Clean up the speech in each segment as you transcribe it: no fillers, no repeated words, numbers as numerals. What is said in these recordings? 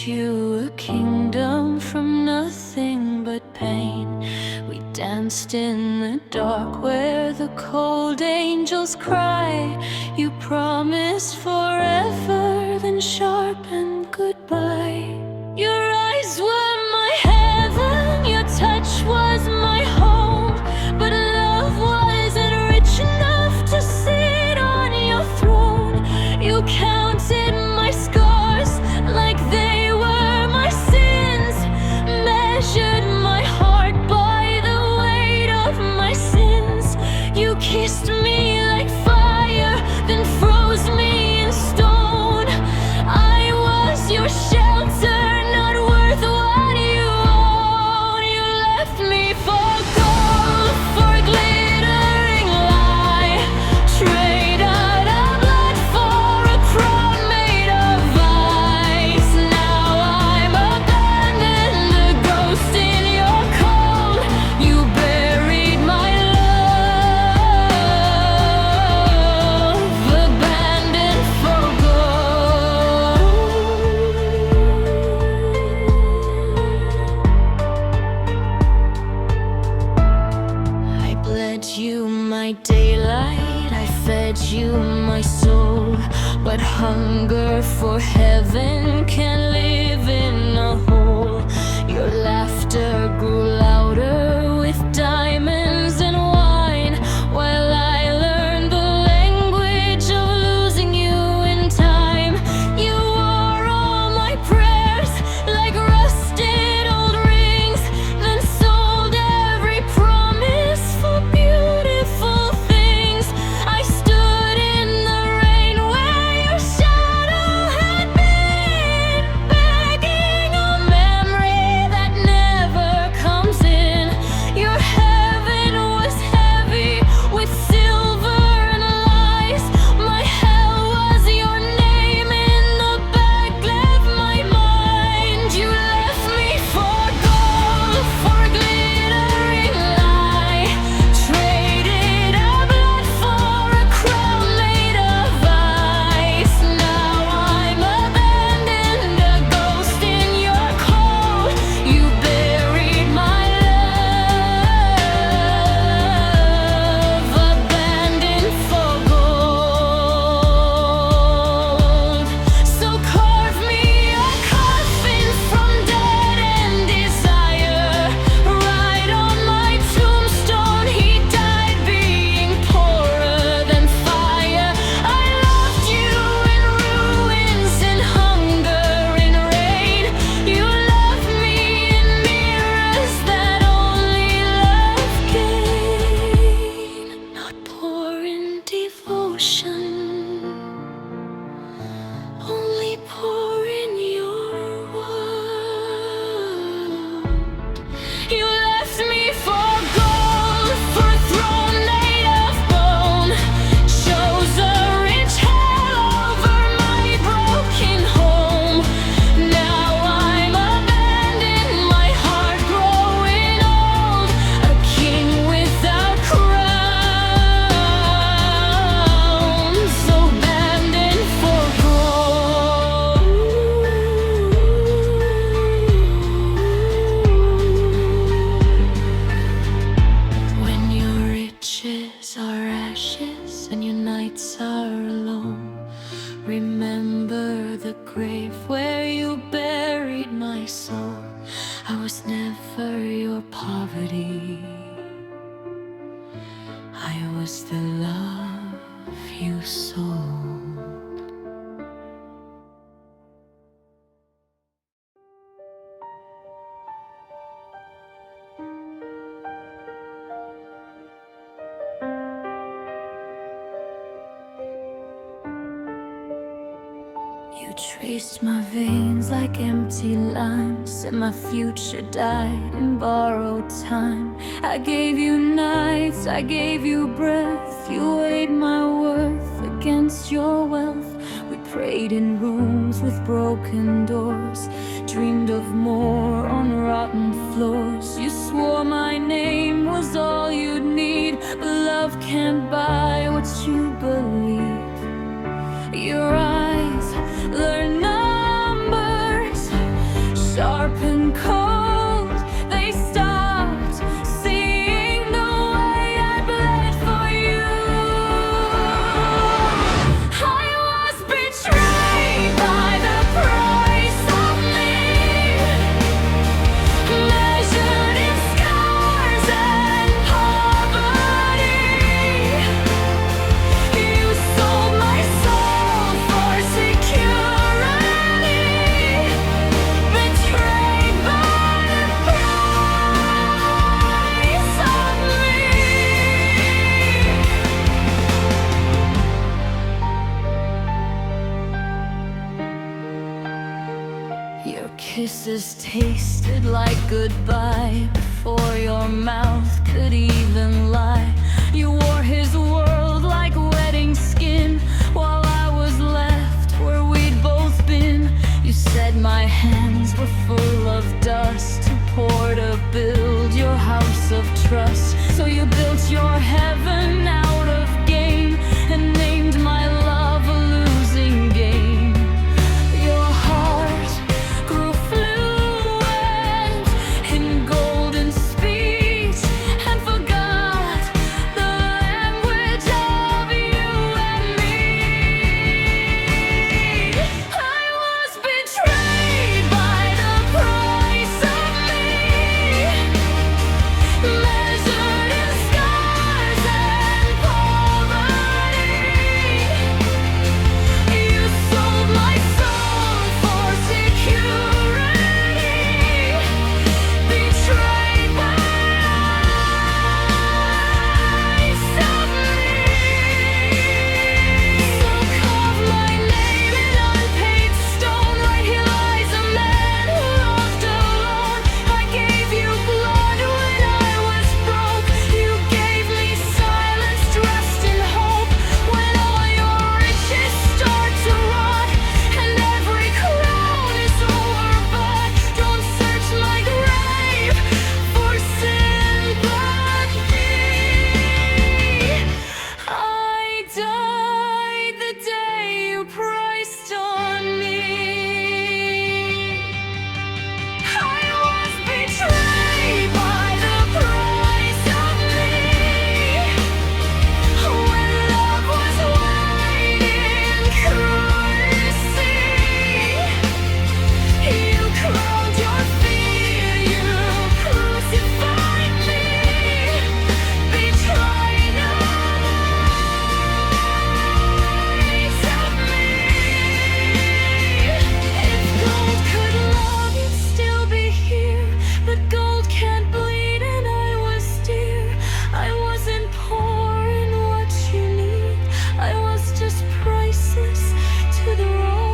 you a kingdom from nothing but pain. We danced in the dark where the cold angels cry. You promised forever, then sharpened goodbye. Your eyes were my heaven, your touch was my home, but love wasn't rich enough to sit on your throne. You counted my scars like they were my sins, measured my heart by the weight of my sins. You kissed me like fire, then froze me in stone. I was your shelter, not worth what you own. You left me for gold, for a glittering lie. Traded our blood for a crown made of ice. Now I'm abandoned, a ghost in your cold. You buried my love, abandoned for gold. I bled you my daylight, I fed you my soul, but hunger for heaven can't live in a hole. Your laughter grew louder with diamonds and wine, while I learned the language of losing you in time. You wore all my prayers like rusted old rings, then sold every promise for beautiful things. I stood in the rain where your shadow had been, begging a memory that never comes in. Your heaven was heavy with silver and lies. My hell was your name in the bag left my mind. You left me for gold, for a glittering lie. Traded our blood for a crown made of ice. Now I'm abandoned, a ghost in your cold. You buried my love, abandoned for gold. So carve me a coffin from dead and desire. Write on my tombstone, he died being poorer than fire. I loved you in ruins, in hunger, in rain. You left me in mirrors that only love gain. Not poor in devotion, only poor in your world. You left me for gold, for a throne made of bone. Chose a rich hell over my broken home. Now I'm abandoned, my heart growing old. A king without crowns, abandoned for gold. When your riches are ashes and your nights are alone, remember the grave where you buried my soul. I was never your poverty, I was the love you sold. You traced my veins like empty lines, said my future died in borrowed time. I gave you nights, I gave you breath, you weighed my worth against your wealth. We prayed in rooms with broken doors, dreamed of more on rotten floors. You swore my name was all you'd need, but love can't buy what you believe. Your eyes learn numbers, Your kisses tasted like goodbye before your mouth could even lie. You wore his world like wedding skin, while I was left where we'd both been. You said my hands were full of dust, too poor to build your house of trust. So you built your heaven out of game and named my love a losing game. Your heart grew fluent in golden speech and forgot the language of you and me. I was betrayed by the price of me, measured in scars and poverty. You sold my soul for security, betrayed by eyes of me. So carve my name in unpaid stone. Right here lies a man who loved alone. I gave you blood when I was broke. You gave me silence dressed in hope. When all your riches start to rot and every crown is overbought, don't search my grave for sympathy. I died the day you priced on me. I was betrayed by the price of me, when love was waiting courtesy. You crowned your fear, you crucified me, betrayed eyes of me. If gold could love, you'd still be here, but gold can't bleed and I was dear. I wasn't poor in what you need, I was just priceless to the wrong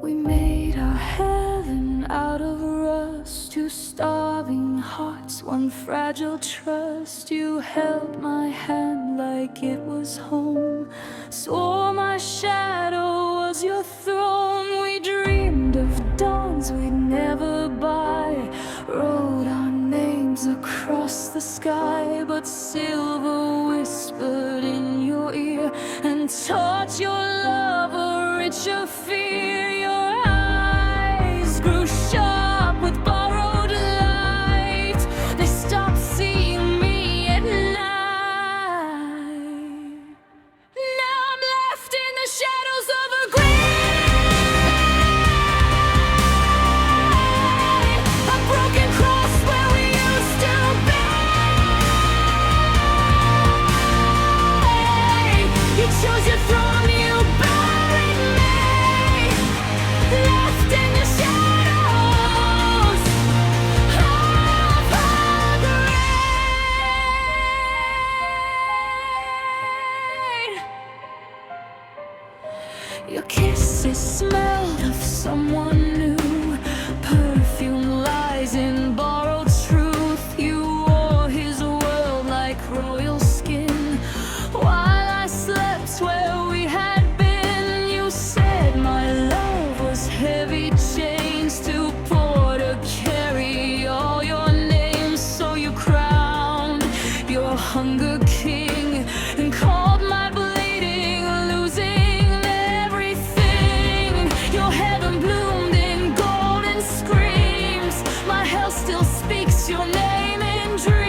We made our heaven out of rust, two starving hearts, one fragile trust. You held my hand like it was home, swore my shadow was your throne. We dreamed of dawns we'd never buy, wrote our names across the sky, but silver whispered in your ear and taught your love a richer fear. Your eyes grew sharp with borrowed light, they stopped seeing me at night. Now I'm left in the shadows of a grave, a broken cross where we used to be. You chose your throne, you buried me, left in the shadows of a grave. Your kisses smelled of someone new, perfume lies in borrowed truth. You wore his world like royal skin, while I slept where we had been. You said my love was heavy chains, too poor to carry all your names. So you crowned your hunger king and called my bleeding losing everything. Your heaven bloomed in golden screams, my hell still speaks your name in dreams.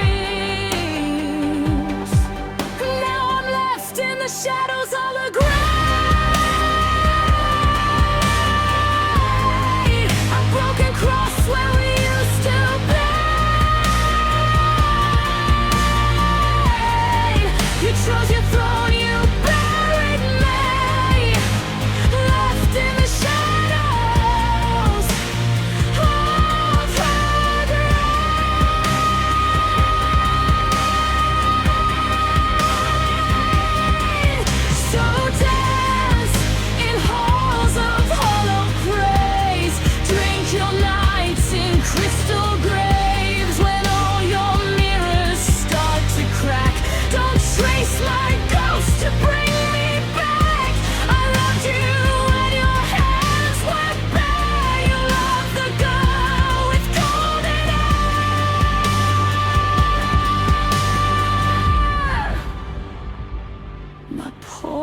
Now I'm left in the shadows of a grave, a broken cross where we used to be. You chose your throne, you buried me,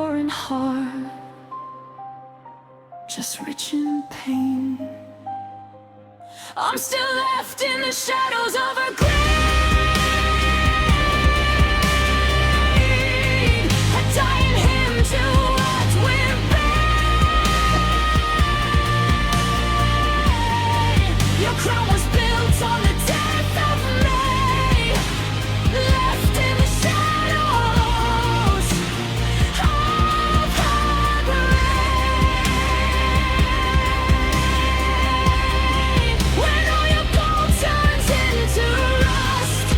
foreign heart, just rich in pain. I'm still left in the shadows of a grave, a dying hymn to what we've been. Your crown was built on the death of me, left in the shadows of her grave. When all your gold turns into rust,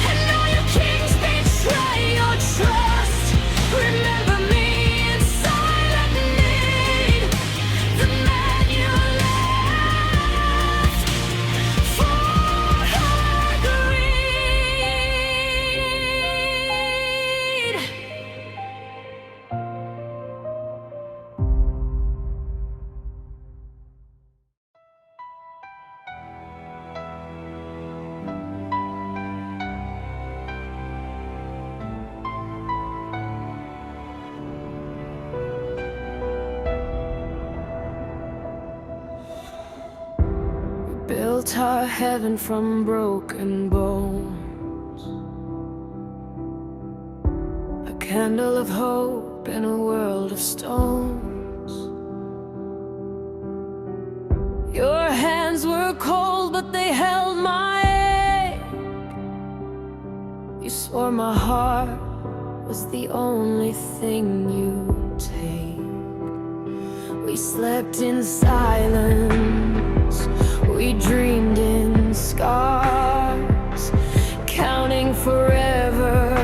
and all your kings betray your trust, remember me in silent need, the man you left for her greed. Built our heaven from broken bones, a candle of hope in a world of stones. Your hands were cold, but they held my ache. You swore my heart was the only thing you'd take. We slept in silence, we dreamed in scars, counting forever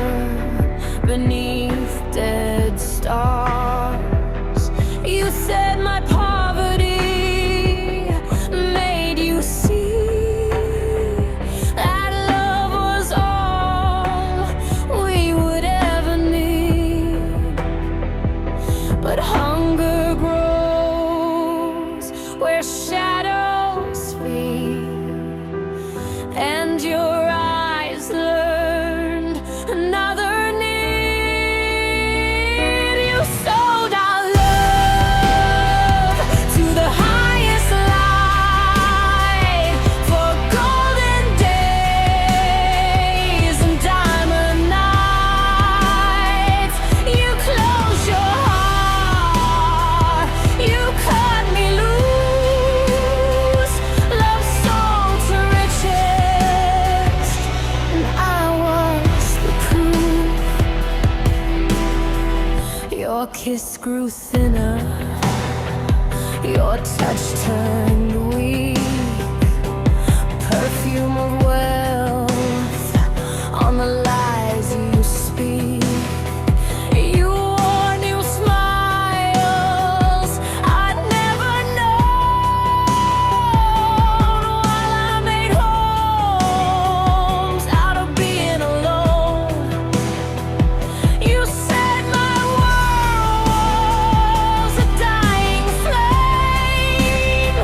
beneath dead stars. You said my poverty made you see that love was all we would ever need. But hunger grows where shadows feel, and your eyes learned another need. You sold our love to the highest light, for golden days and diamond nights. You closed your heart, you cut me loose, love sold to riches, and I was the proof. Your kiss grew thinner, your touch turned weak, perfume of wealth on the lies you speak. You wore new smiles I'd never known, while I made homes out of being alone. You said my world was a dying flame,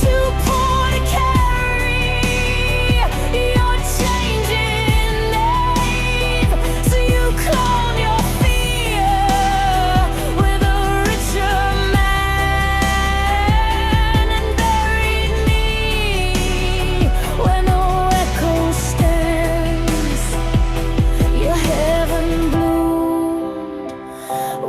too poor to carry your changing name. So you cloned your fear with a richer man, and buried me where no echo stands. Your heaven bloomed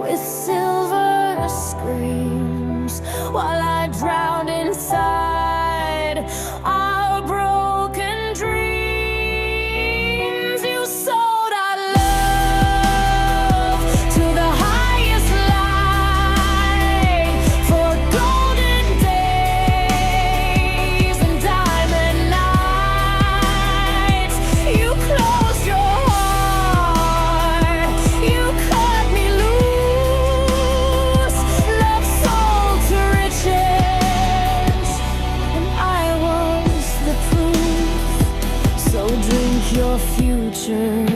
with silver screams, while I drowned inside our broken dreams. You sold our love to the highest light, for golden days and diamond nights. You closed your heart, you cut me loose, love sold to riches, and I was the proof. So drink your future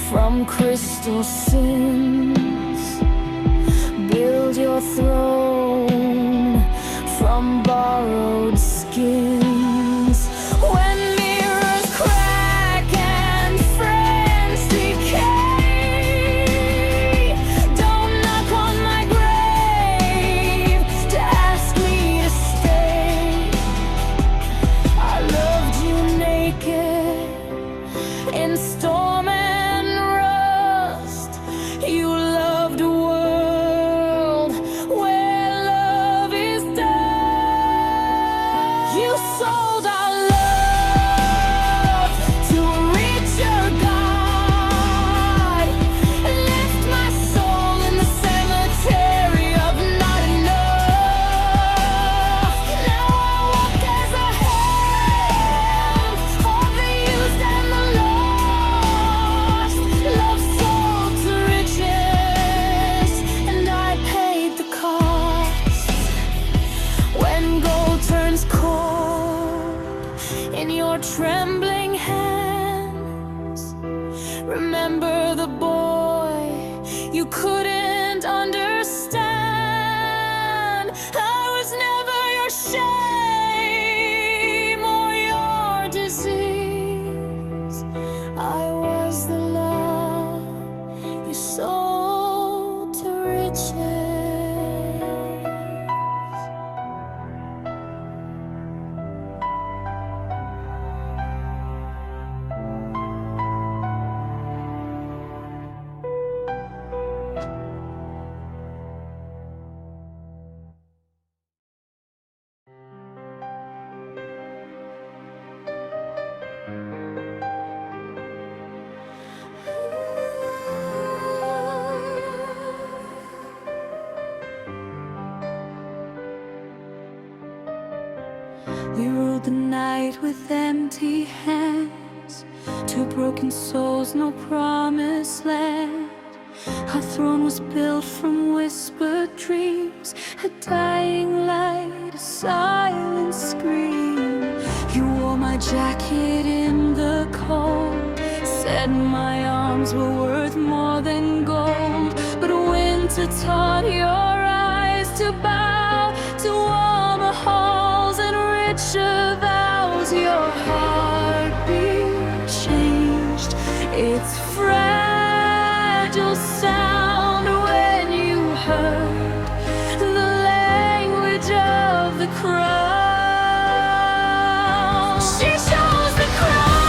from crystal sins, build your throne from borrowed skins. When mirrors crack and friends decay, don't trembling hands. Remember the boy you couldn't understand. I was never your shame or your disease. I was the love you sold to riches. We ruled the night with empty hands, two broken souls, no promised land. Our throne was built from whispered dreams, a dying light, a silent scream. You wore my jacket in the cold, said my arms were worth more than gold. But winter taught your eyes to bow to warmer halls and richer vows. Your heartbeat changed its fragile sound when you heard the language of the crowd. She chose the crown,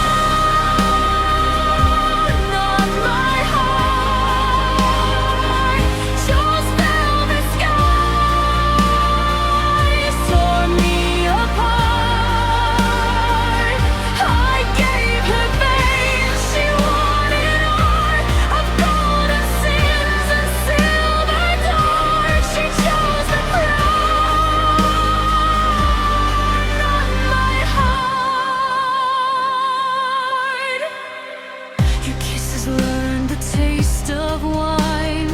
not my heart. Chose velvet skies, tore me apart. I gave her veins, she wanted art of golden sins and silver dark. She chose the crown, not my heart. Your kisses learned the taste of wine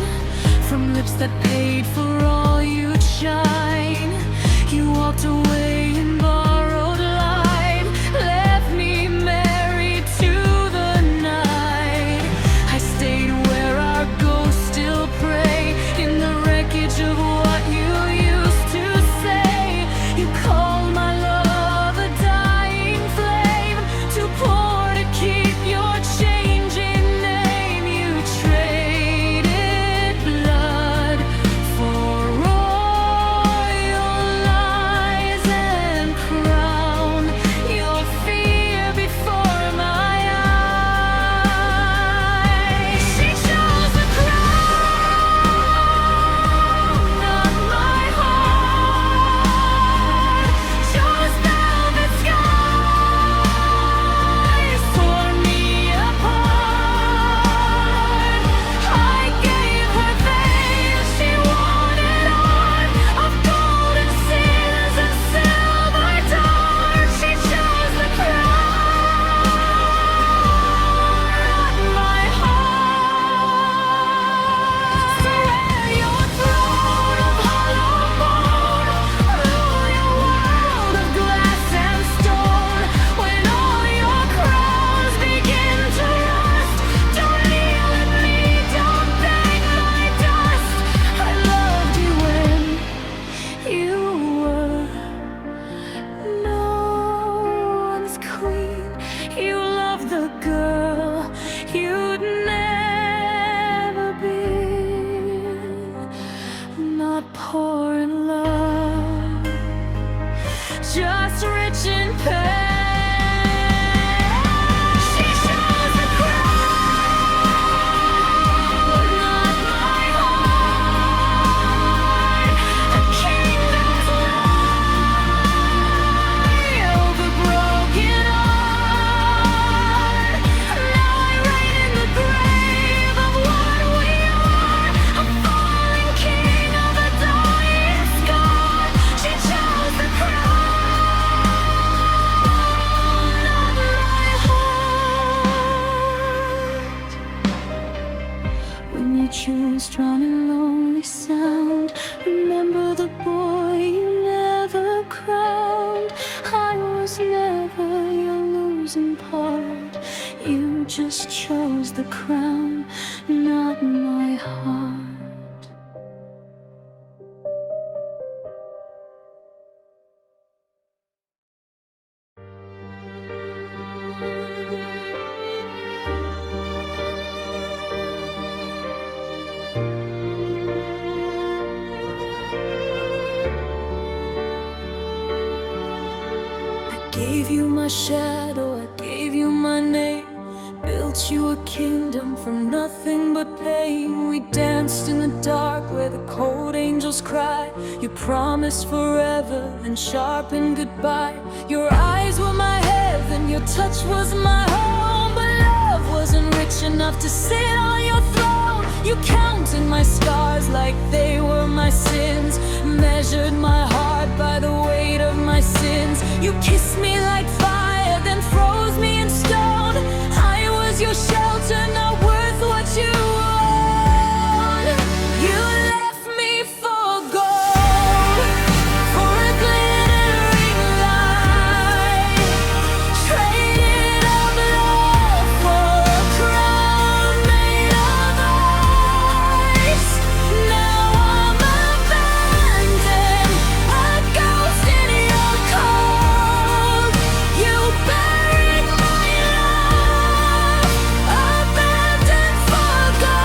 from lips that paid for all you'd shine. You walked away in borrowed light, left me married to the night. I stayed where our ghosts still pray, in the wreckage of what you used to say. You called my love a dying flame, too poor to keep your changing name. You traded blood for royal lies and crown, your fear before my eyes. She chose the crown, not my heart. Chose velvet skies, tore me apart. I gave her veins, she wanted art of golden sins and silver dark. She chose the crown, not my heart. Swear your throne of hollow bone, rule your world of glass and stone. When all your crowns begin to rust, don't kneel at me, don't beg my dust. I loved you when you were no one's queen. You loved the girl you'd never been, not poor in love, just rich in pain. She chose the crown, not my heart. A kingdom's lie over broken art. Now I reign in the grave of what we are, a fallen king of a dying scar. She chose the crown, not my heart. When your tunes drown in lonely sound, remember the boy you never crowned. I was never your Louis. heart. You just chose the crown, not my heart. Gave you my shadow, I gave you my name. Built you a kingdom from nothing but pain. We danced in the dark where the cold angels cry. You promised forever and sharpened goodbye. Your eyes were my heaven, your touch was my home. But love wasn't rich enough to sit on your throne. You counted my scars like they were my sins, measured my heart by the weight of my sins. You kissed me like fire, then froze me in stone. I was your shelter, not worth what you own. You left me for gold, for a glittering light. Traded our love for a crown made of ice. Now I'm abandoned, a ghost in your cold. You buried my love, abandoned for gold.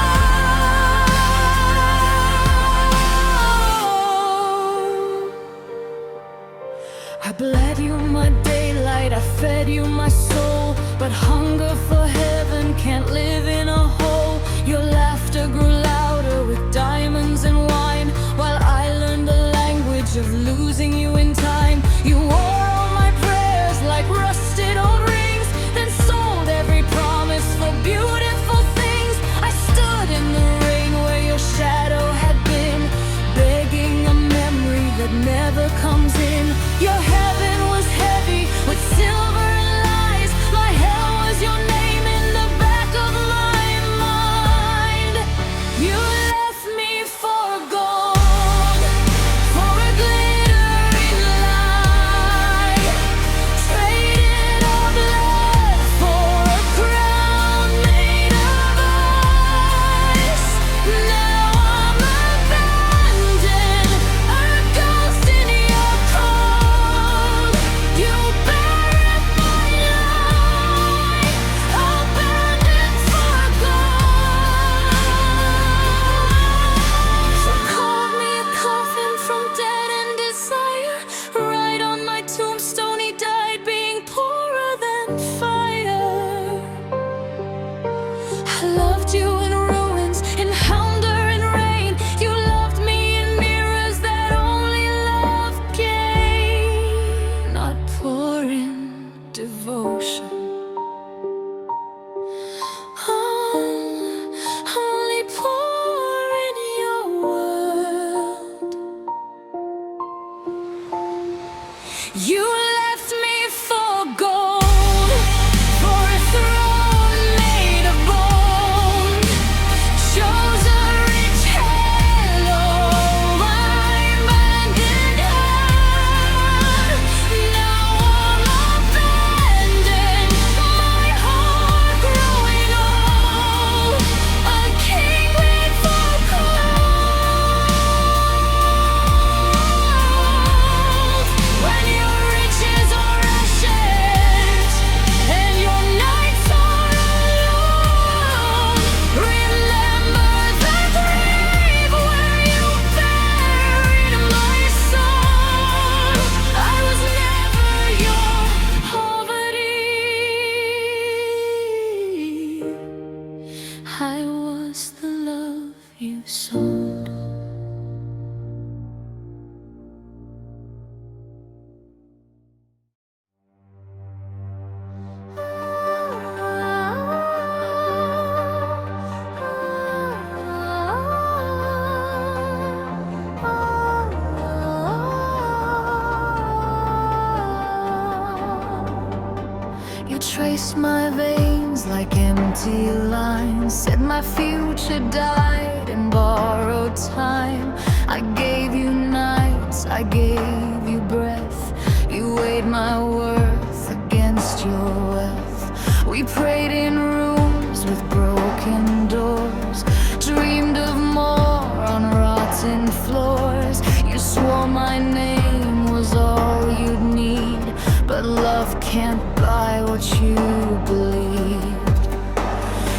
I bled you my daylight, I fed you my soul. But hunger for heaven can't live in a hole. Your laughter grew louder with diamonds and wine, while I learned the language of losing you in time. You wore all my prayers like rusted old rings, then sold every promise for beautiful things. I stood in the rain where your shadow had been, begging a memory that never comes in. Your heaven was heavy with silver and lies. My hell was your name in the back of my mind. You left me for gold, for a glittering light. Traded our blood for a crown made of ice. Now I'm abandoned, a ghost in your cold. You buried my life, abandoned for gold. So carve me a coffin from dead and desire. Write on my tombstone, he died being poorer than fire. I loved you in ruins, in hunger and rain. You loved me in mirrors that only love gave, not pouring devotion. Only pouring your world. You left me for gold, for a throne made of bone. Chose a rich halo, my abandoned heart. Now I'm abandoned, my heart growing old. A king made for gold. When your riches are ashes and your nights are alone, remember the grave where you buried my soul. I was never your poverty, I was the love you sold. You traced my veins like empty lines, said my future died in borrowed time. I gave you nights, I gave you breath. You weighed my worth against your wealth. frozen floors. You swore my name was all you'd need, but love can't buy what you believed.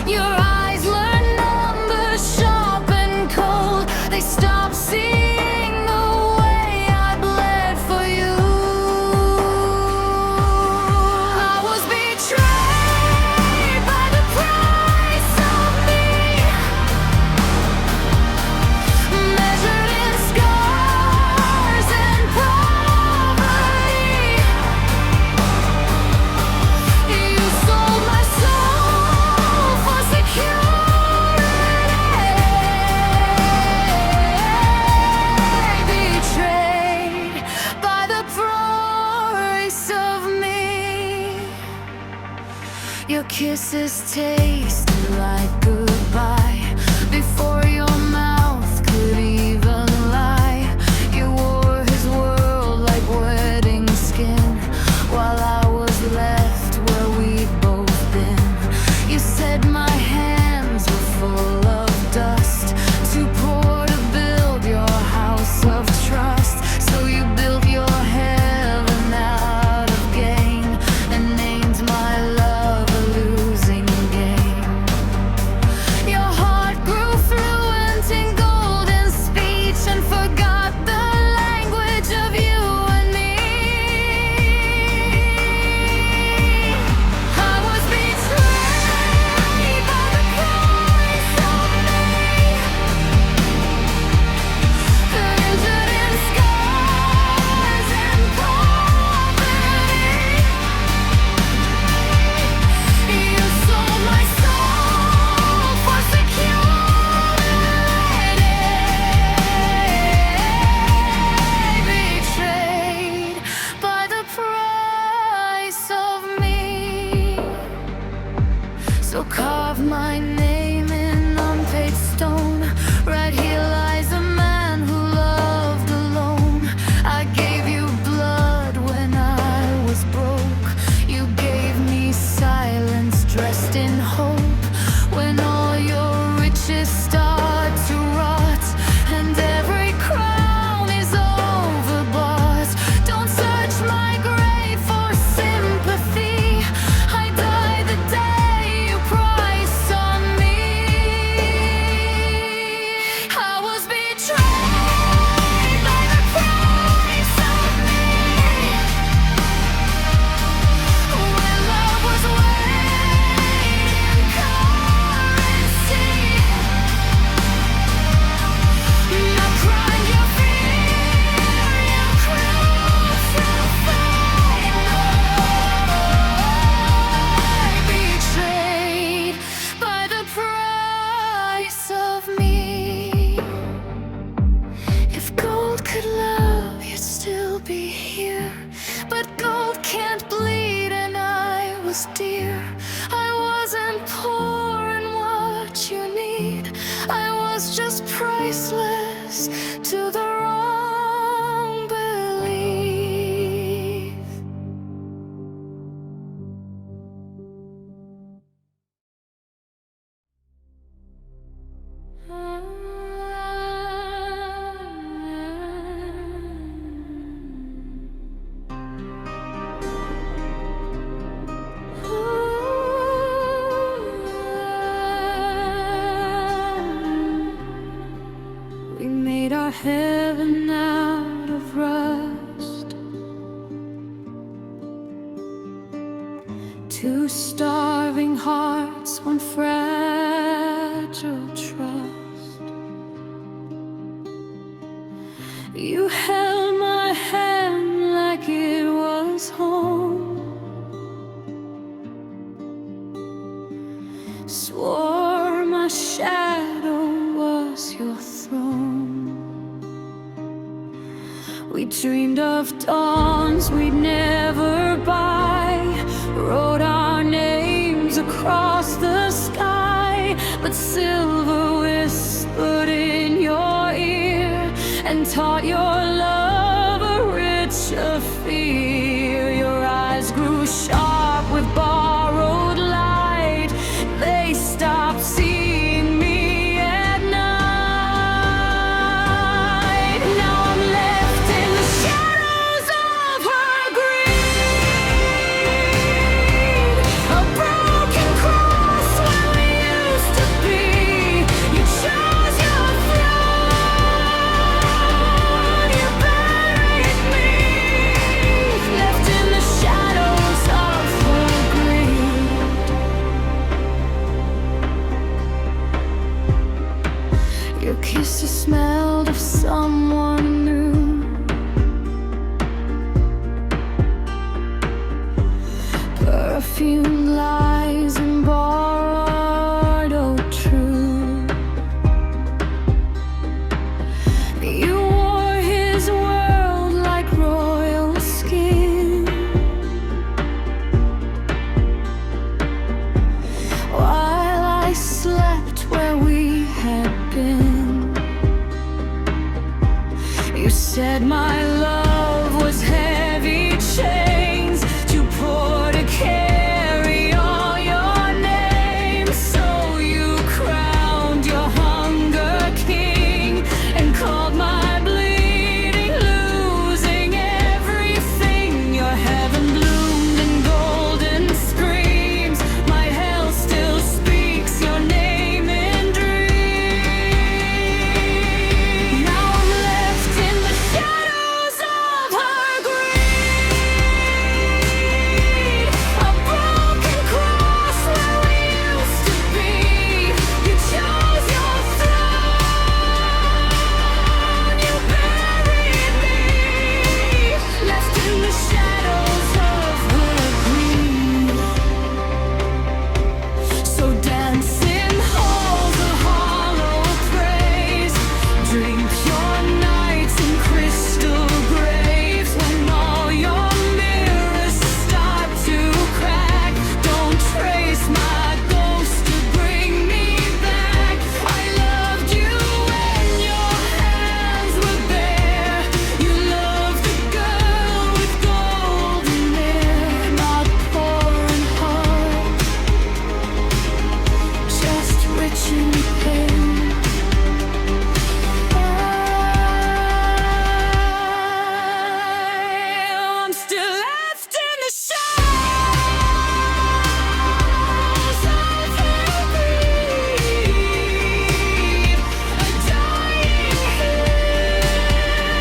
Your eyes learn numbers sharp and cold. They stop seeing the way I bled for you. I was betrayed by the price of me, measured in scars and poverty. You sold my soul for security, betrayed by the price of me. Your kisses tasted like goodbye before your mouth could even lie. You wore his world like wedding skin, while I was left where we'd both been. You said my hands were full of dust, too poor to build your house of trust. So you built your heaven out of gain and named my love a losing game. Your heart grew fluent in golden speech and forgot the language of you and me. I was betrayed by the price of me, injured in scars and poverty. You sold my soul for security, betrayed by the price of me. So carve my name in unpaid stone. Right here lies a man who loved alone. I gave you blood when I was broke. You gave me silence dressed in hope. When all your riches start to rot and every crown is overbought, don't search my grave for sympathy. I die the day you price on me. I was betrayed by the price of me, when love was weighed in currency. My pride, your fear, your crucified. Betrayed by the price of me. If gold could love, you'd still be here, but gold can't bleed and I was dear. I wasn't poor in what you need, I was just priceless to the wrong belief. We made our heaven out of rust, two starving hearts, one fragile trust. You held my hand like it was home, swore my shadow was your throne. We dreamed of dawns we'd never buy, wrote our names across the sky, but silver whispered in your ear and taught your love a richer fear. Your eyes grew sharp with borrowed light, they stopped seeing me at night. smelled of someone new. Perfume lies and borrowed, oh true. You wore his world like royal skin, while I slept where we had been. You said my love was heavy chains too poor to carry all your name. So you crowned your hunger king and called my bleeding losing everything. Your heaven bloomed in golden screams. My hell still speaks your name in dreams. Now I'm left in the shadows of her greed, a broken cross where we used to be. You chose your throne, you buried me, left in the shadows of her greed. So dance in halls of hollow praise, drink your nights in crystal graves. When all your mirrors start to crack, don't trace my ghost to bring me back. I loved you when your hands were bare. You loved the girl with golden hair, not poor and hard, just rich in pain. I'm still left in the shadows of her grief, a dying hymn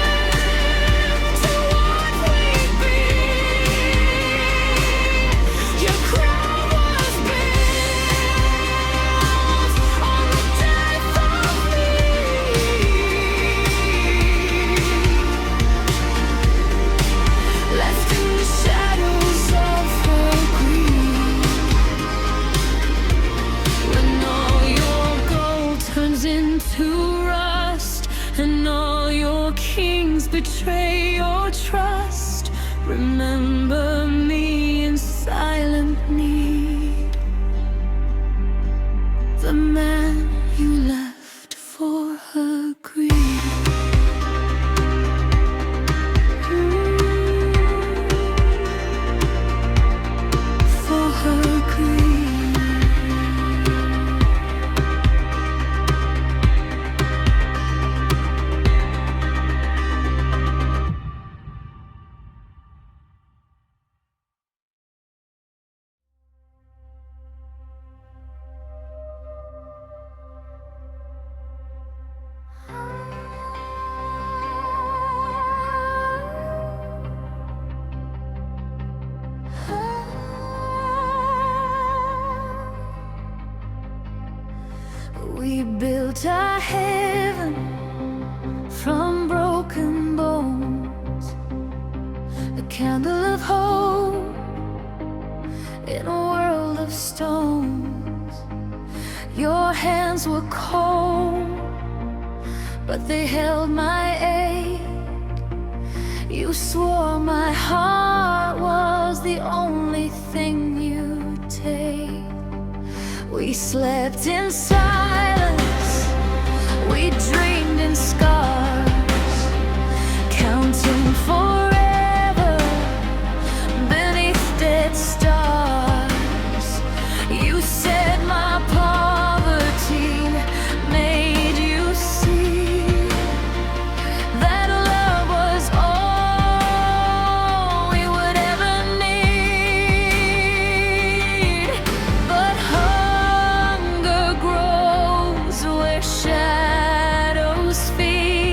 to what we'd be. Your crown was built on the death of me. Left in the shadows of her grief, when all your gold turns into rust and all your kings betray your trust. Remember me in silent need, the man you left for her greed. For her greed. We built a heaven from broken bones, a candle of hope in a world of stones. Your hands were cold, but they held my aid. You swore my heart was the only thing you'd take. We slept in silence, we dreamed in scars, counting forever beneath dead stars. You said my poverty made you see that love was all we would ever need. But hunger grows where shadows feed.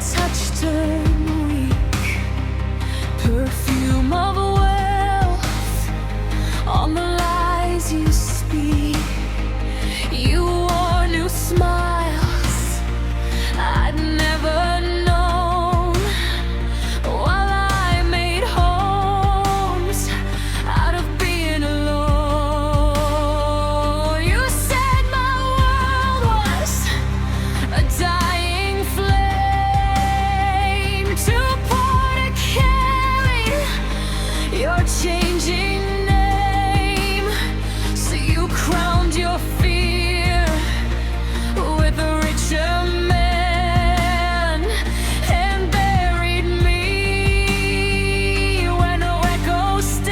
touch turned weak, perfume of wealth on the lies you speak. You wore new smiles I'd never known, while I made homes out of being alone. You said my world was a dying flame, too poor to carry your changing name. So you crowned your fear with a richer man and buried me where no echo stands.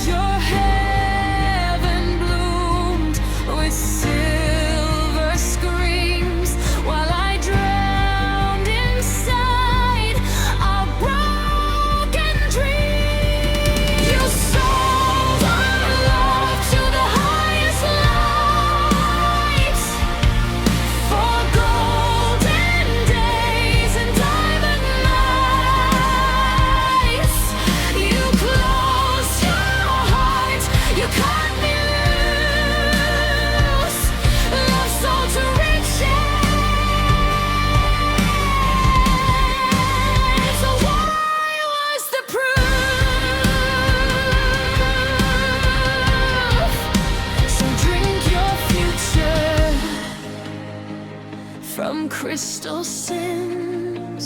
Your heaven bloomed with silver screams, while I drowned inside our broken dreams. You sold our love to the highest lights, for golden days and diamond nights. You closed your heart, you cut me loose. Love sold to riches. So why was the proof? So drink your future from crystal sins.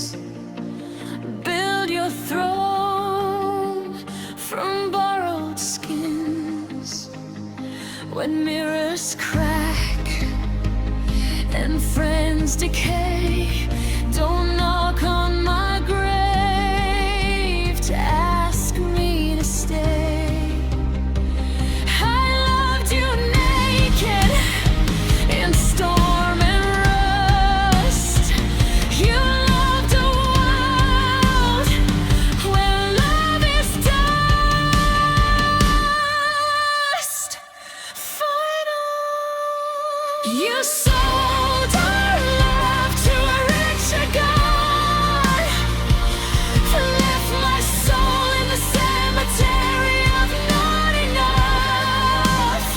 Build your throne from borrowed skins. When mirrors crack and friends decay, don't knock on my grave to ask me to stay. I loved you naked in storm and rust. You loved a world where love is dust. Final. You sold our love to a richer God, left my soul in the cemetery of not enough.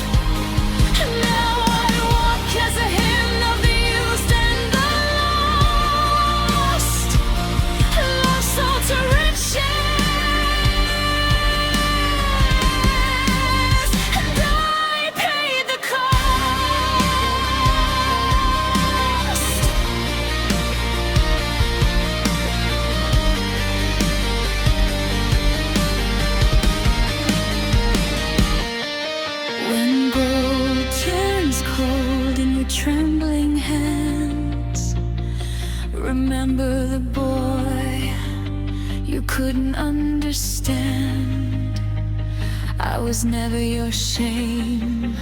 Now I walk as a hymn of the used and the lost. Love sold to riches, and I paid the cost. When gold turns cold in your trembling hands, remember the boy you couldn't understand. I was never your shame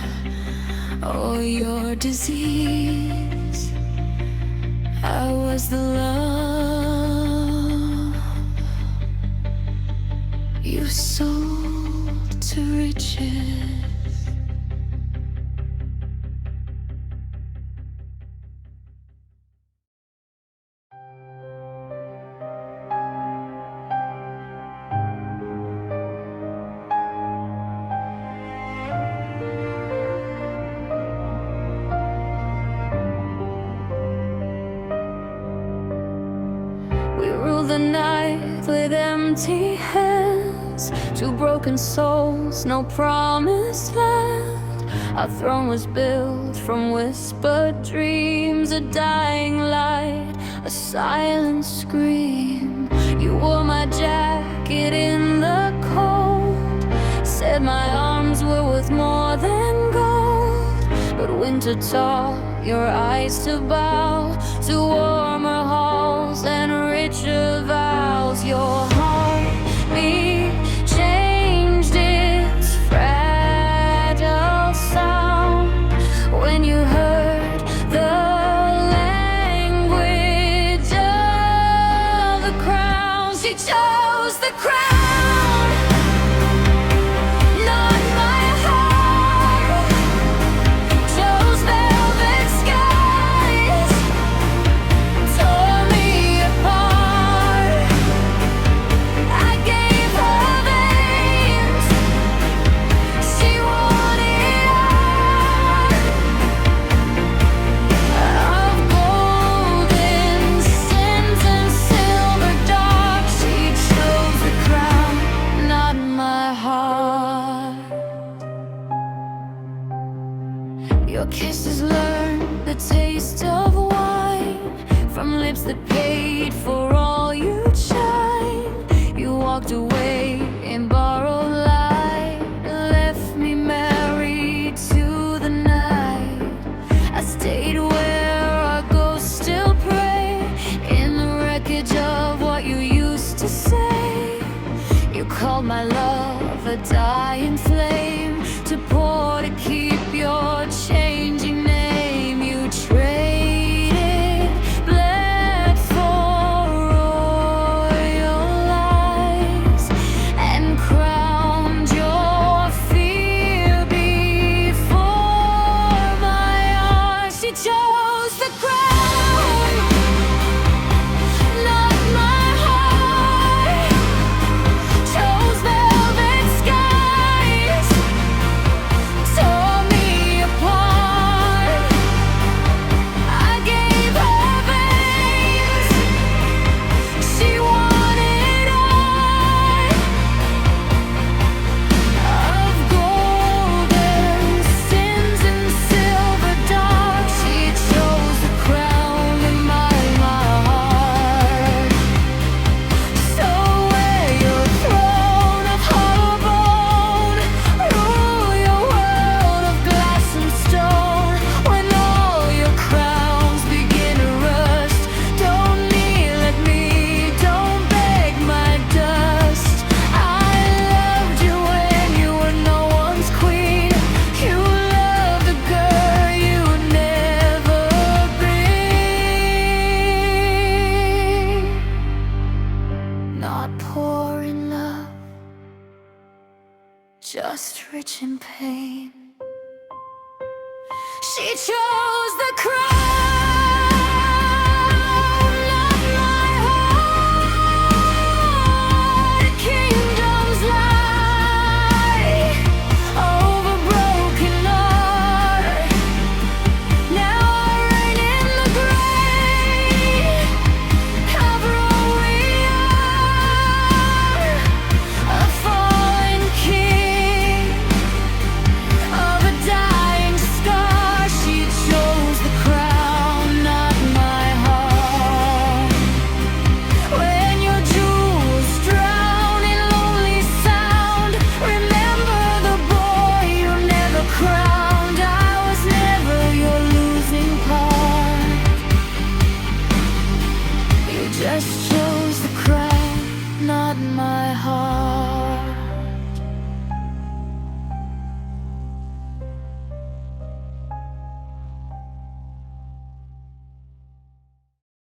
or your disease. I was the love you sold to riches. We rule the night with empty hands, two broken souls, no promised land. Our throne was built from whispered dreams, a dying light, a silent scream. You wore my jacket in the cold, said my arms were worth more than gold. But winter taught your eyes to bow to warmer halls and richer vows. Your heartbeat changed its fragile sound when you heard the language of the crown. She chose the crown, not my heart. Chose velvet skies my love, a dying flame to pour to keep your changing name. You traded blood for royal lies and crowned your fear before my eyes. She chose the crown, not my heart. Chose velvet skies, tore me apart. I gave her veins, she wanted eye of golden sins and silver dark. She chose the crown in my heart. So wear your throne of hollow bone, rule your world of glass and stone. When all your crowns begin to rust, don't kneel at me, don't beg my dust. I loved you when you were no one's queen. You loved the girl you'd never be. Not poor in love, just rich in pain. She chose the crown, not my heart. Kingdoms lie over broken art. Now I reign in the grave of all we are, a fallen king of a dying star. She chose the crown, not my heart. When your jewels drown in lonely sound, remember the boy you never crowned. I was never your losing part. You just chose the crown, not my heart.